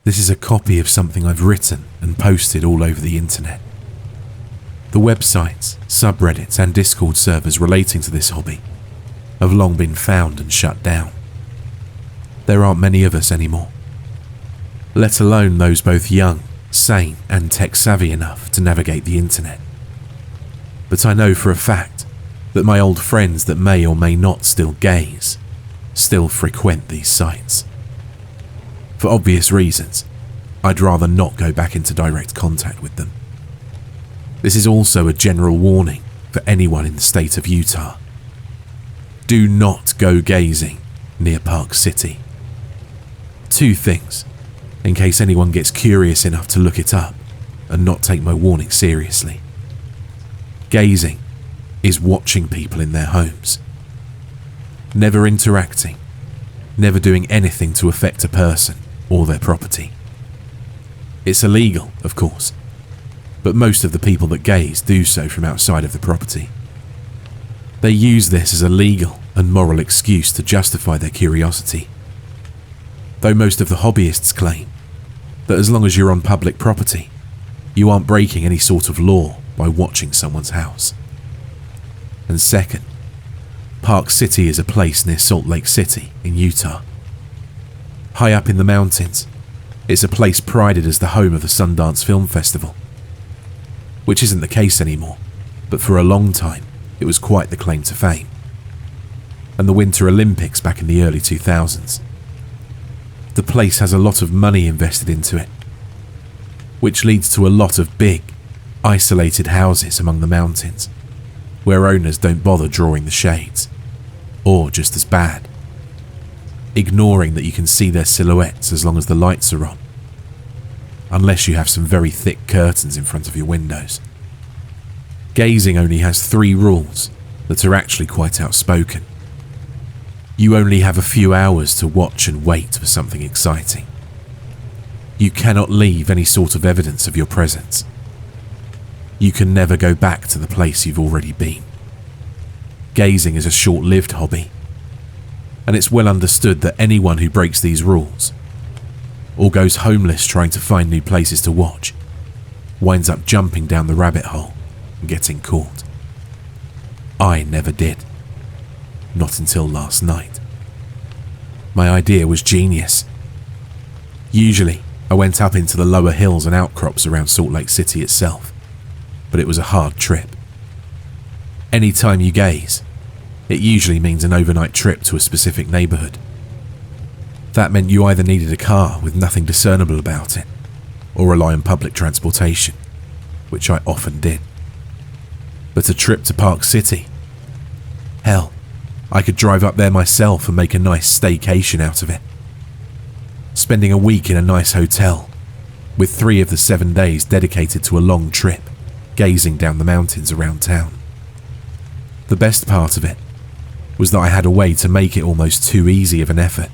This is a copy of something I've written and posted all over the internet. The websites, subreddits and Discord servers relating to this hobby have long been found and shut down. There aren't many of us anymore, let alone those both young, sane and tech-savvy enough to navigate the internet. But I know for a fact that my old friends that may or may not still gaze still frequent these sites. For obvious reasons, I'd rather not go back into direct contact with them. This is also a general warning for anyone in the state of Utah. Do not go gazing near Park City. 2 things, in case anyone gets curious enough to look it up and not take my warning seriously. Gazing is watching people in their homes. Never interacting, never doing anything to affect a person or their property. It's illegal, of course, but most of the people that gaze do so from outside of the property. They use this as a legal and moral excuse to justify their curiosity. Though most of the hobbyists claim that as long as you're on public property, you aren't breaking any sort of law by watching someone's house. And second, Park City is a place near Salt Lake City in Utah. High up in the mountains, it's a place prided as the home of the Sundance Film Festival. Which isn't the case anymore, but for a long time it was quite the claim to fame. And the Winter Olympics back in the early 2000s. The place has a lot of money invested into it, which leads to a lot of big, isolated houses among the mountains, where owners don't bother drawing the shades, or just as bad, ignoring that you can see their silhouettes as long as the lights are on, unless you have some very thick curtains in front of your windows. Gazing only has 3 rules that are actually quite outspoken. You only have a few hours to watch and wait for something exciting. You cannot leave any sort of evidence of your presence. You can never go back to the place you've already been. Gazing is a short-lived hobby, and it's well understood that anyone who breaks these rules or goes homeless trying to find new places to watch winds up jumping down the rabbit hole and getting caught. I never did. Not until last night. My idea was genius. Usually, I went up into the lower hills and outcrops around Salt Lake City itself, but it was a hard trip. Any time you gaze, it usually means an overnight trip to a specific neighborhood. That meant you either needed a car with nothing discernible about it, or rely on public transportation, which I often did. But a trip to Park City? Hell, I could drive up there myself and make a nice staycation out of it. Spending a week in a nice hotel, with 3 of the 7 days dedicated to a long trip, gazing down the mountains around town. The best part of it was that I had a way to make it almost too easy of an effort.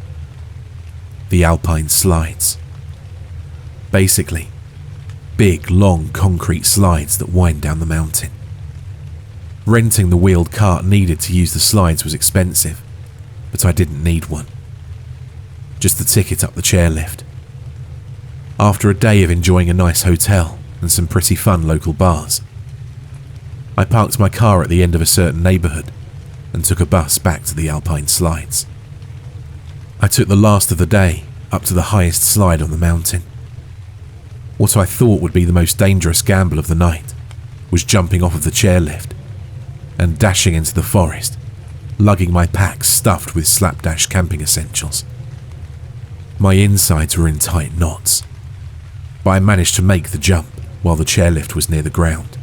The alpine slides. Basically, big, long concrete slides that wind down the mountain. Renting the wheeled cart needed to use the slides was expensive, but I didn't need one. Just the ticket up the chairlift. After a day of enjoying a nice hotel and some pretty fun local bars, I parked my car at the end of a certain neighborhood and took a bus back to the alpine slides. I took the last of the day up to the highest slide on the mountain. What I thought would be the most dangerous gamble of the night was jumping off of the chairlift and dashing into the forest, lugging my pack stuffed with slapdash camping essentials. My insides were in tight knots, but I managed to make the jump while the chairlift was near the ground.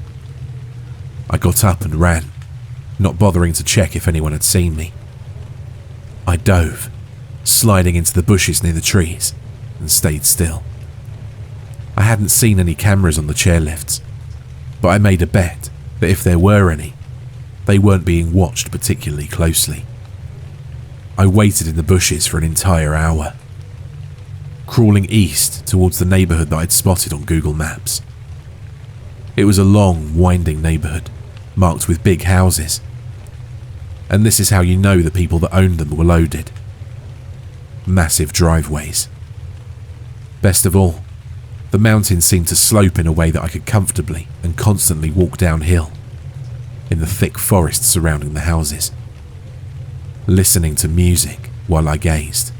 I got up and ran, not bothering to check if anyone had seen me. I dove, sliding into the bushes near the trees, and stayed still. I hadn't seen any cameras on the chairlifts, but I made a bet that if there were any, they weren't being watched particularly closely. I waited in the bushes for an entire hour, crawling east towards the neighborhood that I'd spotted on Google Maps. It was a long, winding neighborhood, marked with big houses. And this is how you know the people that owned them were loaded. Massive driveways. Best of all, the mountain seemed to slope in a way that I could comfortably and constantly walk downhill in the thick forest surrounding the houses, listening to music while I gazed.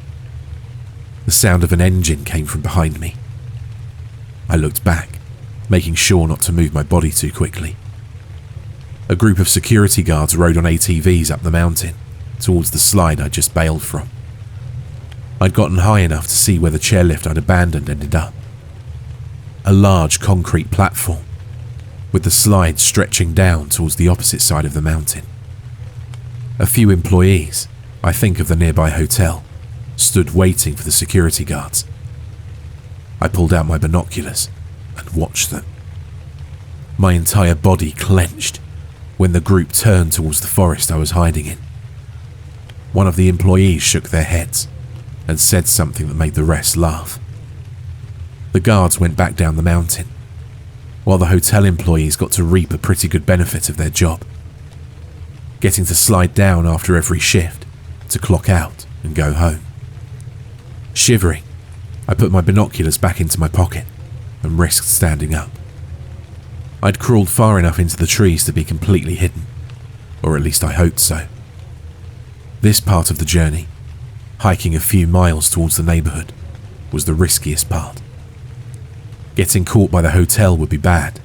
The sound of an engine came from behind me. I looked back, making sure not to move my body too quickly. A group of security guards rode on ATVs up the mountain towards the slide I'd just bailed from. I'd gotten high enough to see where the chairlift I'd abandoned ended up. A large concrete platform, with the slide stretching down towards the opposite side of the mountain. A few employees, I think of the nearby hotel, stood waiting for the security guards. I pulled out my binoculars and watched them. My entire body clenched when the group turned towards the forest I was hiding in. One of the employees shook their heads and said something that made the rest laugh. The guards went back down the mountain, while the hotel employees got to reap a pretty good benefit of their job, getting to slide down after every shift to clock out and go home. Shivering, I put my binoculars back into my pocket and risked standing up. I'd crawled far enough into the trees to be completely hidden, or at least I hoped so. This part of the journey, hiking a few miles towards the neighbourhood, was the riskiest part. Getting caught by the hotel would be bad,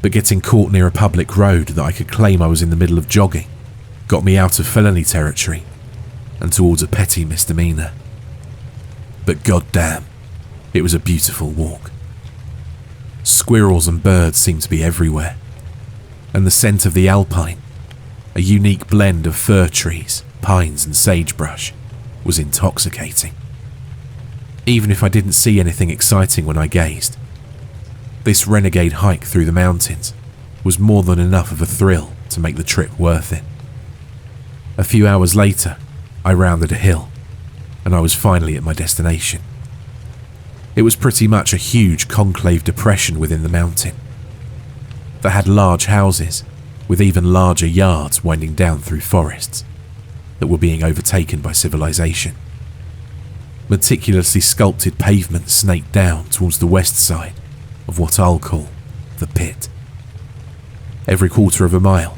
but getting caught near a public road that I could claim I was in the middle of jogging got me out of felony territory and towards a petty misdemeanor. But goddamn, it was a beautiful walk. Squirrels and birds seemed to be everywhere, and the scent of the alpine, a unique blend of fir trees, pines and sagebrush, was intoxicating. Even if I didn't see anything exciting when I gazed, this renegade hike through the mountains was more than enough of a thrill to make the trip worth it. A few hours later, I rounded a hill, and I was finally at my destination. It was pretty much a huge concave depression within the mountain that had large houses with even larger yards winding down through forests that were being overtaken by civilization. Meticulously sculpted pavements snaked down towards the west side of what I'll call the pit. Every quarter of a mile,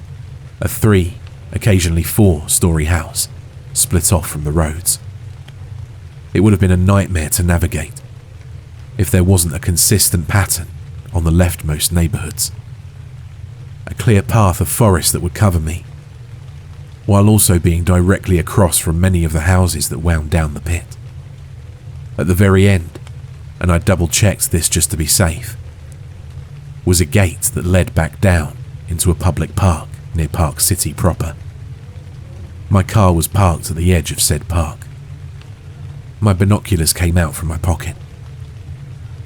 a 3, occasionally 4-story house split off from the roads. It would have been a nightmare to navigate if there wasn't a consistent pattern on the leftmost neighbourhoods. A clear path of forest that would cover me, while also being directly across from many of the houses that wound down the pit. At the very end, and I double-checked this just to be safe, was a gate that led back down into a public park near Park City proper. My car was parked at the edge of said park. My binoculars came out from my pocket.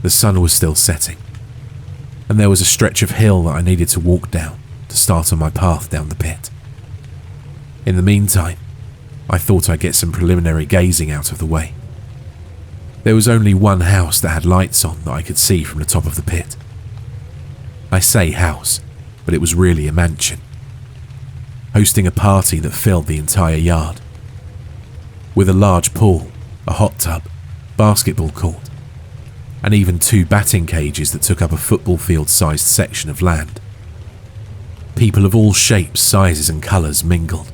The sun was still setting, and there was a stretch of hill that I needed to walk down to start on my path down the pit. In the meantime, I thought I'd get some preliminary gazing out of the way. There was only one house that had lights on that I could see from the top of the pit. I say house, but it was really a mansion, hosting a party that filled the entire yard, with a large pool, a hot tub, basketball court, and even 2 batting cages that took up a football field-sized section of land. People of all shapes, sizes and colours mingled,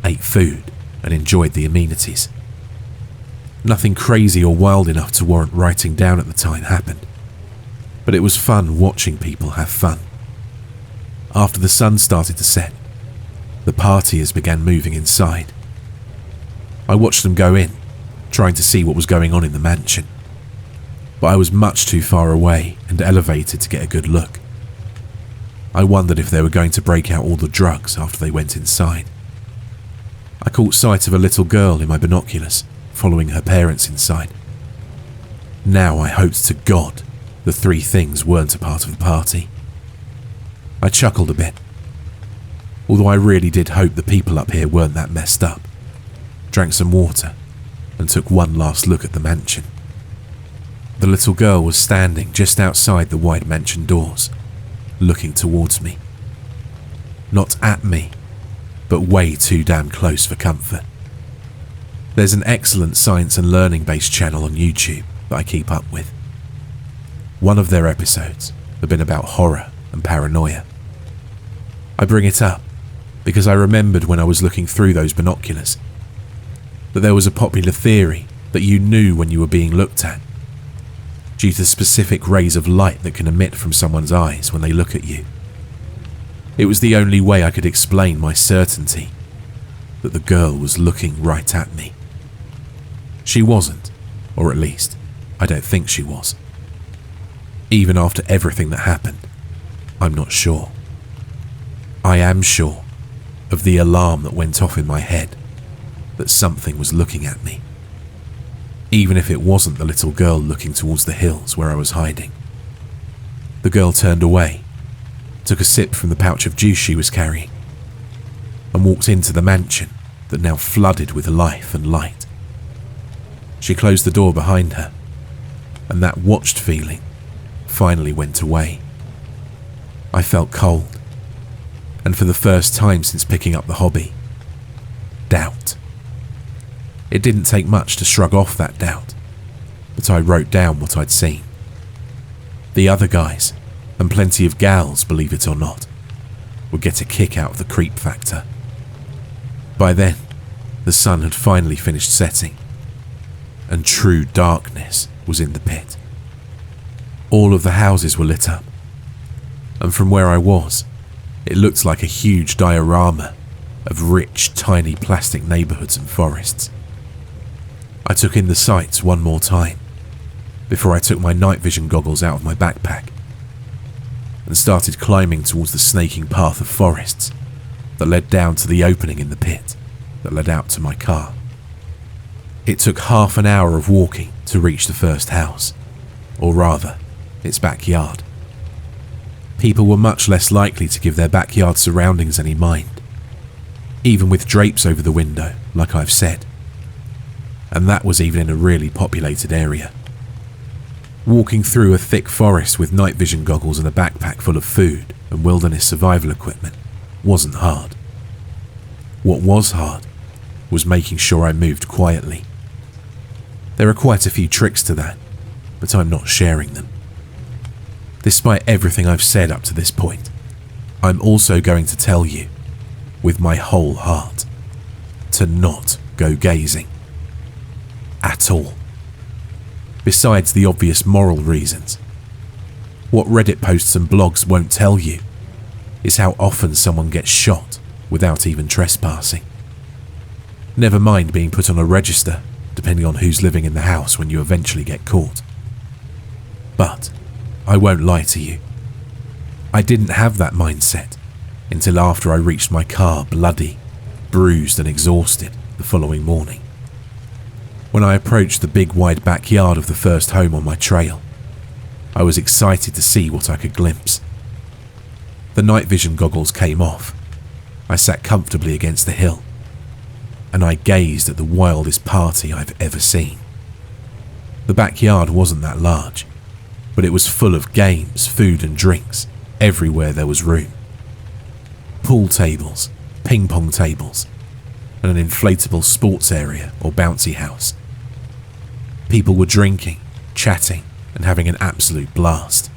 ate food and enjoyed the amenities. Nothing crazy or wild enough to warrant writing down at the time happened, but it was fun watching people have fun. After the sun started to set, the partiers began moving inside. I watched them go in, trying to see what was going on in the mansion, but I was much too far away and elevated to get a good look. I wondered if they were going to break out all the drugs after they went inside. I caught sight of a little girl in my binoculars, following her parents inside. Now I hoped to God the 3 things weren't a part of the party. I chuckled a bit, although I really did hope the people up here weren't that messed up, drank some water, and took one last look at the mansion. The little girl was standing just outside the wide mansion doors, looking towards me. Not at me, but way too damn close for comfort. There's an excellent science and learning based channel on YouTube that I keep up with. One of their episodes had been about horror and paranoia. I bring it up because I remembered when I was looking through those binoculars that there was a popular theory that you knew when you were being looked at due to specific rays of light that can emit from someone's eyes when they look at you. It was the only way I could explain my certainty that the girl was looking right at me. She wasn't, or at least, I don't think she was. Even after everything that happened, I'm not sure. I am sure of the alarm that went off in my head that something was looking at me. Even if it wasn't the little girl looking towards the hills where I was hiding. The girl turned away, took a sip from the pouch of juice she was carrying, and walked into the mansion that now flooded with life and light. She closed the door behind her, and that watched feeling finally went away. I felt cold, and for the first time since picking up the hobby, doubt. It didn't take much to shrug off that doubt, but I wrote down what I'd seen. The other guys, and plenty of gals, believe it or not, would get a kick out of the creep factor. By then, the sun had finally finished setting, and true darkness was in the pit. All of the houses were lit up, and from where I was, it looked like a huge diorama of rich, tiny plastic neighbourhoods and forests. I took in the sights one more time before I took my night vision goggles out of my backpack and started climbing towards the snaking path of forests that led down to the opening in the pit that led out to my car. It took half an hour of walking to reach the first house, or rather, its backyard. People were much less likely to give their backyard surroundings any mind, even with drapes over the window, like I've said. And that was even in a really populated area. Walking through a thick forest with night vision goggles and a backpack full of food and wilderness survival equipment wasn't hard. What was hard was making sure I moved quietly. There are quite a few tricks to that, but I'm not sharing them. Despite everything I've said up to this point, I'm also going to tell you, with my whole heart, to not go gazing. At all. Besides the obvious moral reasons, what Reddit posts and blogs won't tell you is how often someone gets shot without even trespassing. Never mind being put on a register, depending on who's living in the house when you eventually get caught. But I won't lie to you. I didn't have that mindset until after I reached my car bloody, bruised and exhausted the following morning. When I approached the big wide backyard of the first home on my trail, I was excited to see what I could glimpse. The night vision goggles came off. I sat comfortably against the hill, and I gazed at the wildest party I've ever seen. The backyard wasn't that large, but it was full of games, food and drinks everywhere there was room. Pool tables, ping pong tables, and an inflatable sports area or bouncy house. People were drinking, chatting, and having an absolute blast.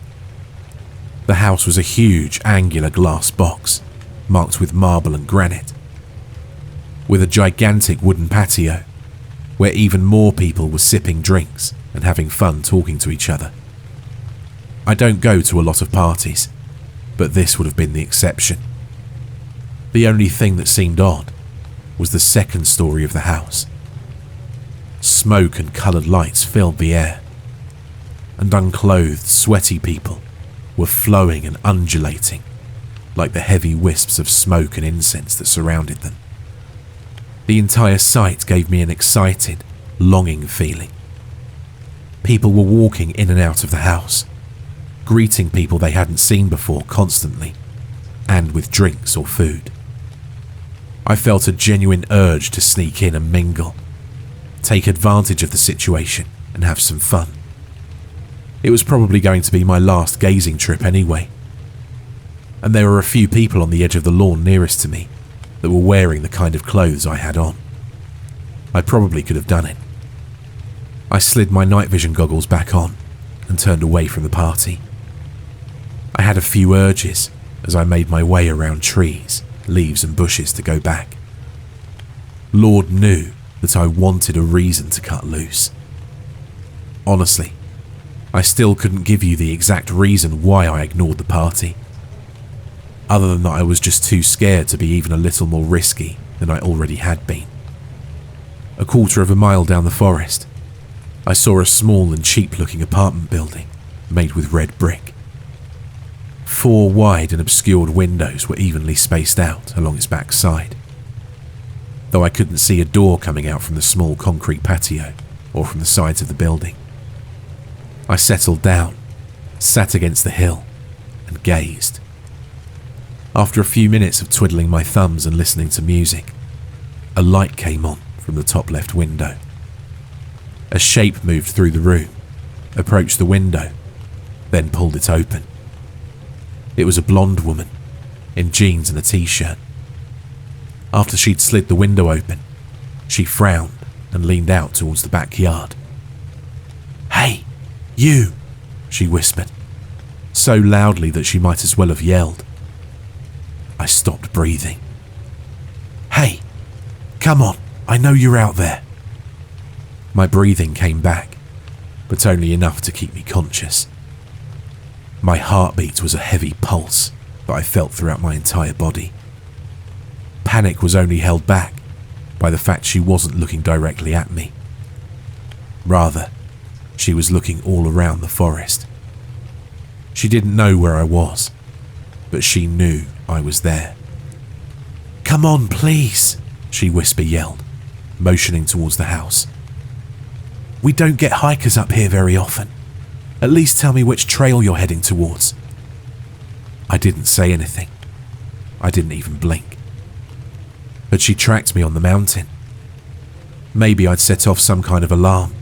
The house was a huge, angular glass box, marked with marble and granite, with a gigantic wooden patio, where even more people were sipping drinks and having fun talking to each other. I don't go to a lot of parties, but this would have been the exception. The only thing that seemed odd was the second story of the house. Smoke and coloured lights filled the air, and unclothed, sweaty people were flowing and undulating like the heavy wisps of smoke and incense that surrounded them. The entire sight gave me an excited, longing feeling. People were walking in and out of the house, greeting people they hadn't seen before constantly, and with drinks or food. I felt a genuine urge to sneak in and mingle, take advantage of the situation and have some fun. It was probably going to be my last gazing trip anyway, and there were a few people on the edge of the lawn nearest to me that were wearing the kind of clothes I had on. I probably could have done it. I slid my night vision goggles back on and turned away from the party. I had a few urges as I made my way around trees, leaves and bushes to go back. Lord knew that I wanted a reason to cut loose. Honestly, I still couldn't give you the exact reason why I ignored the party, other than that I was just too scared to be even a little more risky than I already had been. A quarter of a mile down the forest, I saw a small and cheap-looking apartment building made with red brick. 4 wide and obscured windows were evenly spaced out along its back side, though I couldn't see a door coming out from the small concrete patio or from the sides of the building. I settled down, sat against the hill, and gazed. After a few minutes of twiddling my thumbs and listening to music, a light came on from the top left window. A shape moved through the room, approached the window, then pulled it open. It was a blonde woman, in jeans and a t-shirt. After she'd slid the window open, she frowned and leaned out towards the backyard. "Hey, you!" she whispered, so loudly that she might as well have yelled. I stopped breathing. "Hey, come on, I know you're out there." My breathing came back, but only enough to keep me conscious. My heartbeat was a heavy pulse that I felt throughout my entire body. Panic was only held back by the fact she wasn't looking directly at me. Rather, she was looking all around the forest. She didn't know where I was, but she knew I was there. "Come on, please," she whisper-yelled, motioning towards the house. "We don't get hikers up here very often. At least tell me which trail you're heading towards." I didn't say anything. I didn't even blink. But she tracked me on the mountain. Maybe I'd set off some kind of alarm,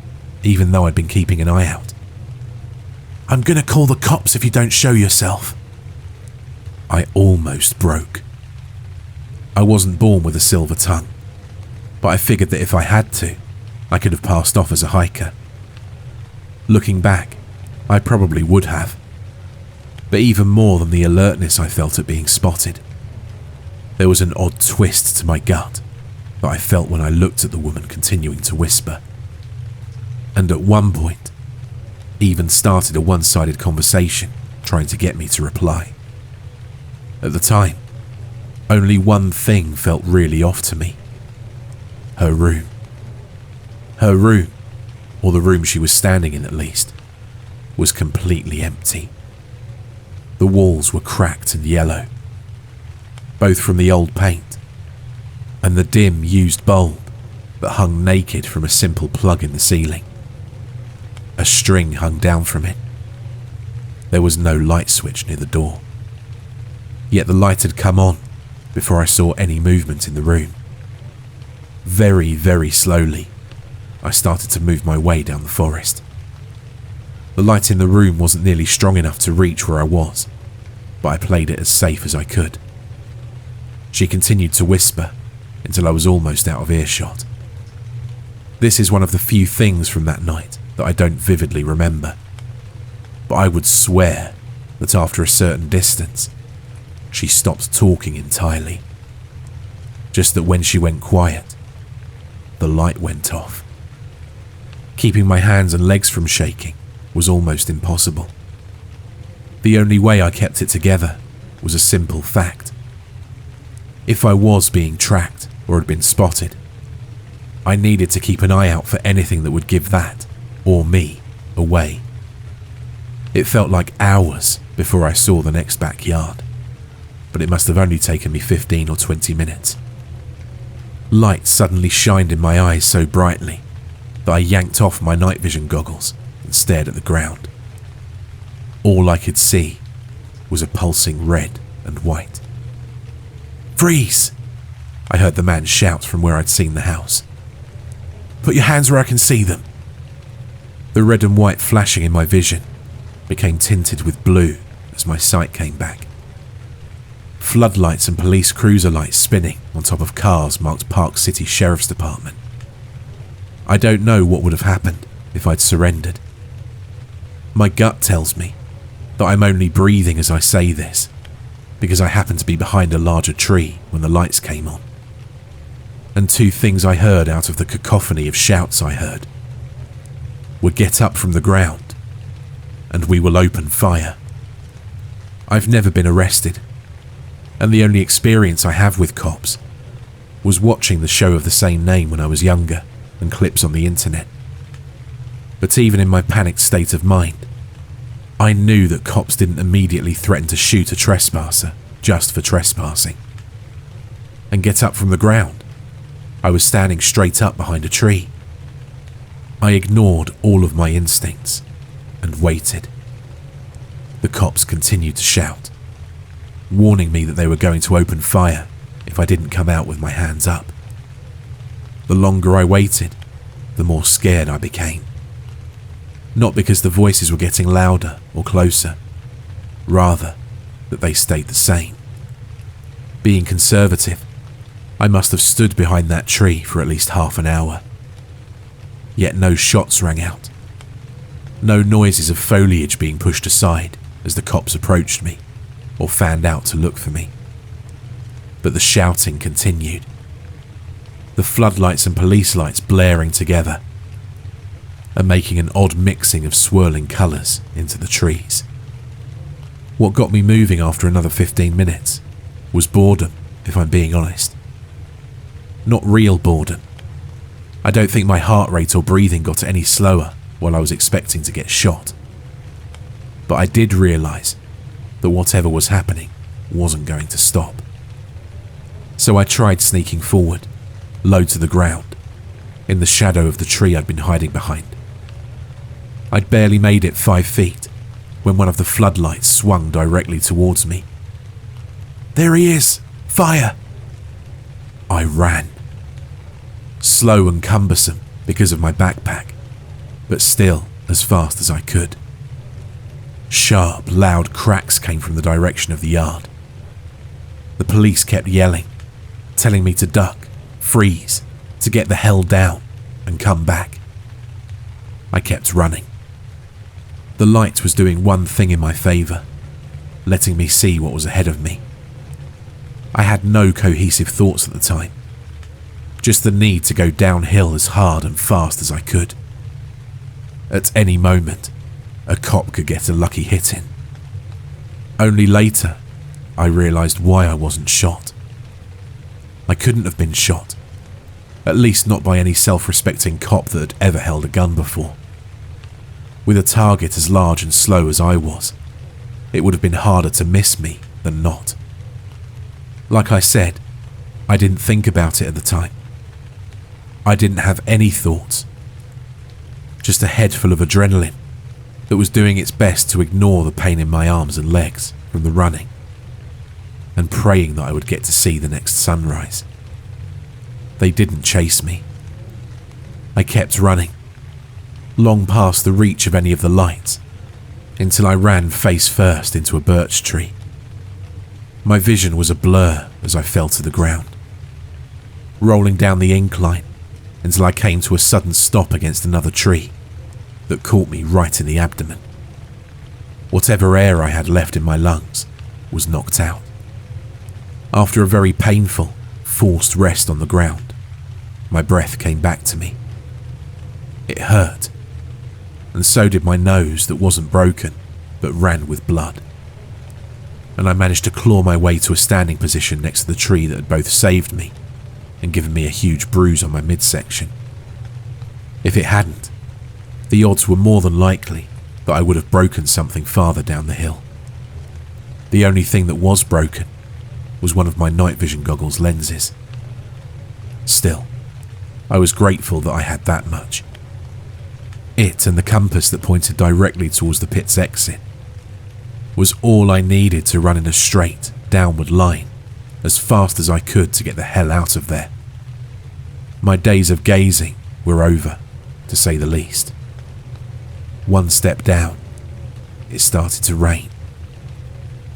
even though I'd been keeping an eye out. "I'm gonna call the cops if you don't show yourself." I almost broke. I wasn't born with a silver tongue, but I figured that if I had to, I could have passed off as a hiker. Looking back, I probably would have, but even more than the alertness I felt at being spotted, there was an odd twist to my gut that I felt when I looked at the woman continuing to whisper, and at one point, even started a one-sided conversation trying to get me to reply. At the time, only one thing felt really off to me. Her room. Her room, or the room she was standing in at least, was completely empty. The walls were cracked and yellow, both from the old paint and the dim used bulb that hung naked from a simple plug in the ceiling. A string hung down from it. There was no light switch near the door, yet the light had come on before I saw any movement in the room. Very, very slowly, I started to move my way down the forest. The light in the room wasn't nearly strong enough to reach where I was, but I played it as safe as I could. She continued to whisper until I was almost out of earshot. This is one of the few things from that night that I don't vividly remember, but I would swear that after a certain distance, she stopped talking entirely. Just that when she went quiet, the light went off. Keeping my hands and legs from shaking was almost impossible. The only way I kept it together was a simple fact. If I was being tracked or had been spotted, I needed to keep an eye out for anything that would give that, or me, away. It felt like hours before I saw the next backyard, but it must have only taken me 15 or 20 minutes. Light suddenly shined in my eyes so brightly that I yanked off my night vision goggles and stared at the ground. All I could see was a pulsing red and white. "Freeze!" I heard the man shout from where I'd seen the house. "Put your hands where I can see them." The red and white flashing in my vision became tinted with blue as my sight came back. Floodlights and police cruiser lights spinning on top of cars marked Park City Sheriff's Department. I don't know what would have happened if I'd surrendered. My gut tells me that I'm only breathing as I say this because I happened to be behind a larger tree when the lights came on. And two things I heard out of the cacophony of shouts I heard were "get up from the ground" and "we will open fire." I've never been arrested, and the only experience I have with cops was watching the show of the same name when I was younger and clips on the internet. But even in my panicked state of mind, I knew that cops didn't immediately threaten to shoot a trespasser just for trespassing. And "get up from the ground," I was standing straight up behind a tree. I ignored all of my instincts and waited. The cops continued to shout, warning me that they were going to open fire if I didn't come out with my hands up. The longer I waited, the more scared I became. Not because the voices were getting louder or closer, rather that they stayed the same. Being conservative, I must have stood behind that tree for at least half an hour. Yet no shots rang out. No noises of foliage being pushed aside as the cops approached me or fanned out to look for me. But the shouting continued. The floodlights and police lights blaring together and making an odd mixing of swirling colours into the trees. What got me moving after another 15 minutes was boredom, if I'm being honest. Not real boredom. I don't think my heart rate or breathing got any slower while I was expecting to get shot. But I did realise that whatever was happening wasn't going to stop. So I tried sneaking forward, low to the ground, in the shadow of the tree I'd been hiding behind. I'd barely made it 5 feet when one of the floodlights swung directly towards me. "There he is! Fire!" I ran. Slow and cumbersome because of my backpack, but still as fast as I could. Sharp, loud cracks came from the direction of the yard. The police kept yelling, telling me to duck, freeze, to get the hell down and come back. I kept running. The light was doing one thing in my favour, letting me see what was ahead of me. I had no cohesive thoughts at the time, just the need to go downhill as hard and fast as I could. At any moment, a cop could get a lucky hit in. Only later, I realised why I wasn't shot. I couldn't have been shot, at least not by any self-respecting cop that had ever held a gun before. With a target as large and slow as I was, it would have been harder to miss me than not. Like I said, I didn't think about it at the time. I didn't have any thoughts, just a head full of adrenaline that was doing its best to ignore the pain in my arms and legs from the running, and praying that I would get to see the next sunrise. They didn't chase me. I kept running, long past the reach of any of the lights, until I ran face first into a birch tree. My vision was a blur as I fell to the ground, rolling down the incline until I came to a sudden stop against another tree that caught me right in the abdomen. Whatever air I had left in my lungs was knocked out. After a very painful, forced rest on the ground, my breath came back to me. It hurt, and so did my nose that wasn't broken but ran with blood. And I managed to claw my way to a standing position next to the tree that had both saved me and given me a huge bruise on my midsection. If it hadn't, the odds were more than likely that I would have broken something farther down the hill. The only thing that was broken was one of my night vision goggles lenses. Still, I was grateful that I had that much. It and the compass that pointed directly towards the pit's exit was all I needed to run in a straight, downward line as fast as I could to get the hell out of there. My days of gazing were over, to say the least. One step down, it started to rain.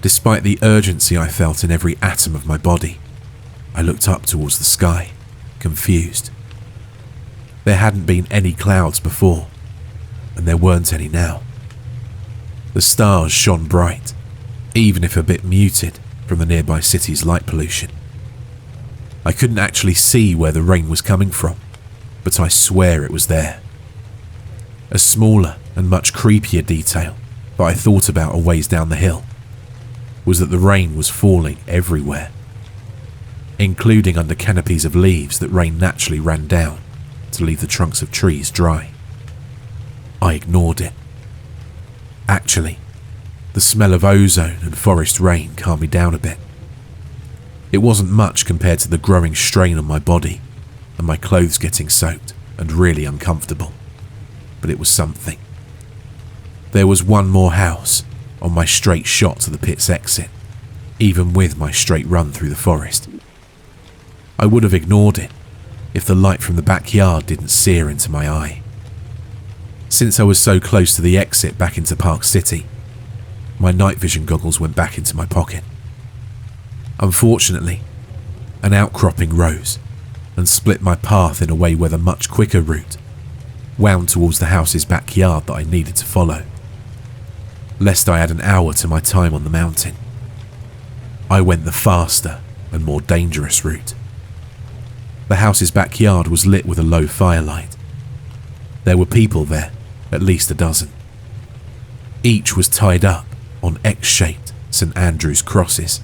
Despite the urgency I felt in every atom of my body, I looked up towards the sky, confused. There hadn't been any clouds before, and there weren't any now. The stars shone bright, even if a bit muted from the nearby city's light pollution. I couldn't actually see where the rain was coming from, but I swear it was there. A smaller and much creepier detail that I thought about a ways down the hill was that the rain was falling everywhere, including under canopies of leaves that rain naturally ran down to leave the trunks of trees dry. I ignored it. Actually, the smell of ozone and forest rain calmed me down a bit. It wasn't much compared to the growing strain on my body and my clothes getting soaked and really uncomfortable, but it was something. There was one more house on my straight shot to the pit's exit, even with my straight run through the forest. I would have ignored it if the light from the backyard didn't sear into my eye. Since I was so close to the exit back into Park City, my night vision goggles went back into my pocket. Unfortunately, an outcropping rose and split my path in a way where the much quicker route wound towards the house's backyard that I needed to follow, lest I add an hour to my time on the mountain. I went the faster and more dangerous route. The house's backyard was lit with a low firelight. There were people there, at least a dozen. Each was tied up on X-shaped St. Andrew's crosses.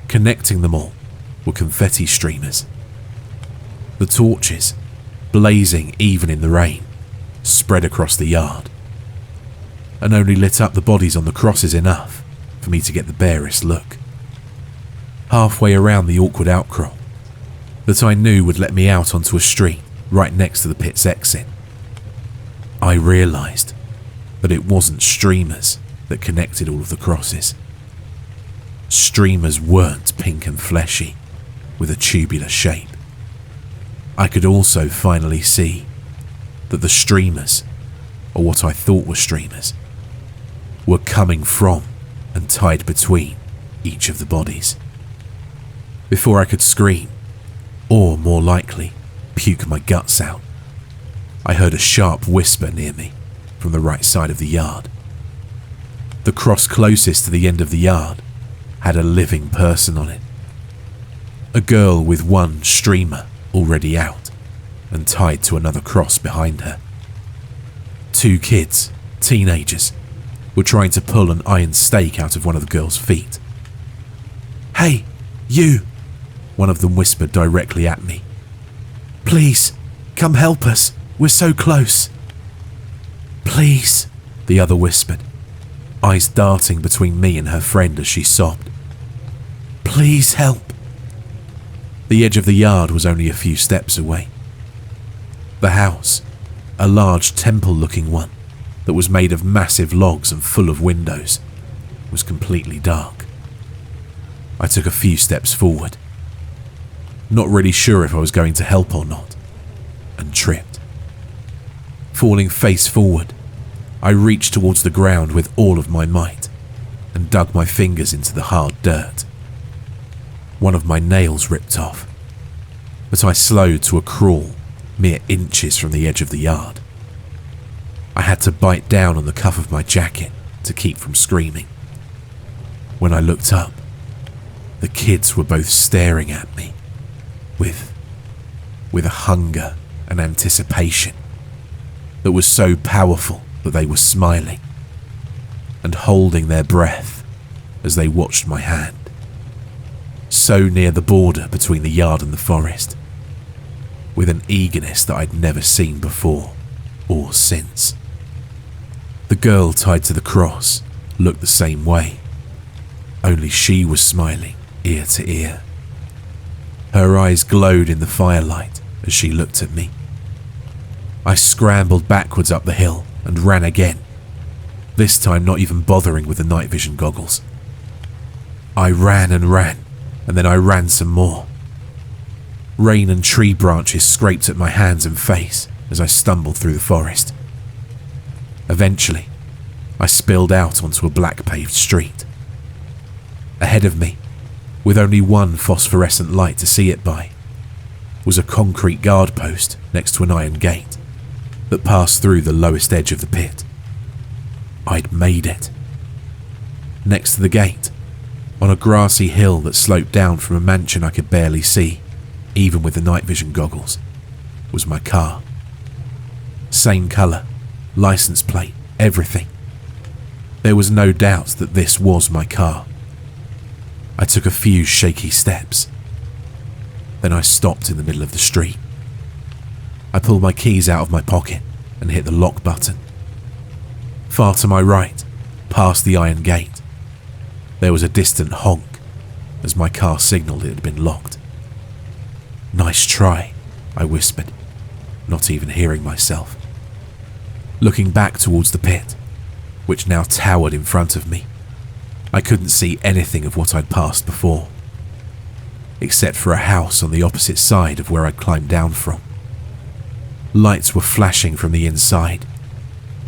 Connecting them all were confetti streamers. The torches, blazing even in the rain, spread across the yard, and only lit up the bodies on the crosses enough for me to get the barest look. Halfway around the awkward outcrop that I knew would let me out onto a street right next to the pit's exit, I realised that it wasn't streamers that connected all of the crosses. Streamers weren't pink and fleshy with a tubular shape. I could also finally see that the streamers, or what I thought were streamers, were coming from and tied between each of the bodies. Before I could scream, or more likely, puke my guts out, I heard a sharp whisper near me from the right side of the yard. The cross closest to the end of the yard had a living person on it. A girl with one streamer already out and tied to another cross behind her. Two kids, teenagers, were trying to pull an iron stake out of one of the girl's feet. "Hey, you!" one of them whispered directly at me. "Please, come help us. We're so close." "Please," the other whispered, eyes darting between me and her friend as she sobbed. "Please help." The edge of the yard was only a few steps away. The house, a large temple-looking one that was made of massive logs and full of windows, was completely dark. I took a few steps forward, not really sure if I was going to help or not, and tripped. Falling face forward, I reached towards the ground with all of my might and dug my fingers into the hard dirt. One of my nails ripped off, but I slowed to a crawl mere inches from the edge of the yard. I had to bite down on the cuff of my jacket to keep from screaming. When I looked up, the kids were both staring at me with a hunger and anticipation that was so powerful that they were smiling and holding their breath as they watched my hand, so near the border between the yard and the forest, with an eagerness that I'd never seen before or since. The girl tied to the cross looked the same way, only she was smiling ear to ear. Her eyes glowed in the firelight as she looked at me. I scrambled backwards up the hill and ran again, this time not even bothering with the night vision goggles. I ran, and then I ran some more. Rain and tree branches scraped at my hands and face as I stumbled through the forest. Eventually, I spilled out onto a black paved street. Ahead of me, with only one phosphorescent light to see it by, was a concrete guard post next to an iron gate. that passed through the lowest edge of the pit. I'd made it. Next to the gate, on a grassy hill that sloped down from a mansion I could barely see, even with the night vision goggles, was my car. Same colour, license plate, everything. There was no doubt that this was my car. I took a few shaky steps. Then I stopped in the middle of the street. I pulled my keys out of my pocket and hit the lock button. Far to my right, past the iron gate, there was a distant honk as my car signalled it had been locked. "Nice try," I whispered, not even hearing myself. Looking back towards the pit, which now towered in front of me, I couldn't see anything of what I'd passed before, except for a house on the opposite side of where I'd climbed down from. Lights were flashing from the inside,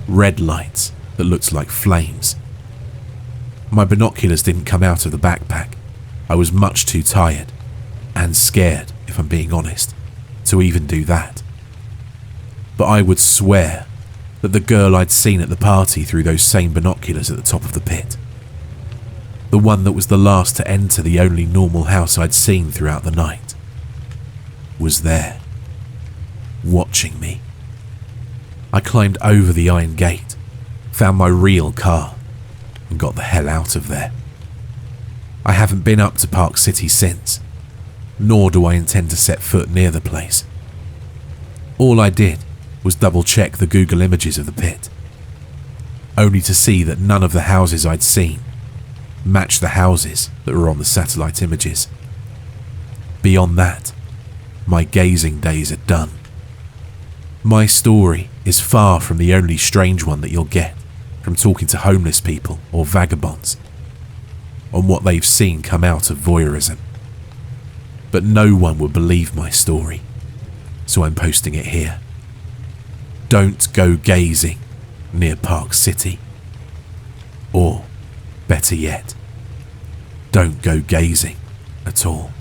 red lights that looked like flames. My binoculars didn't come out of the backpack. I was much too tired, and scared, if I'm being honest, to even do that. But I would swear that the girl I'd seen at the party through those same binoculars at the top of the pit, the one that was the last to enter the only normal house I'd seen throughout the night, was there, watching me. I climbed over the iron gate, found my real car, and got the hell out of there. I haven't been up to Park City since, nor do I intend to set foot near the place. All I did was double check the Google images of the pit, only to see that none of the houses I'd seen matched the houses that were on the satellite images. Beyond that, my gazing days are done. My story is far from the only strange one that you'll get from talking to homeless people or vagabonds on what they've seen come out of voyeurism. But no one would believe my story, so I'm posting it here. Don't go gazing near Park City. Or, better yet, don't go gazing at all.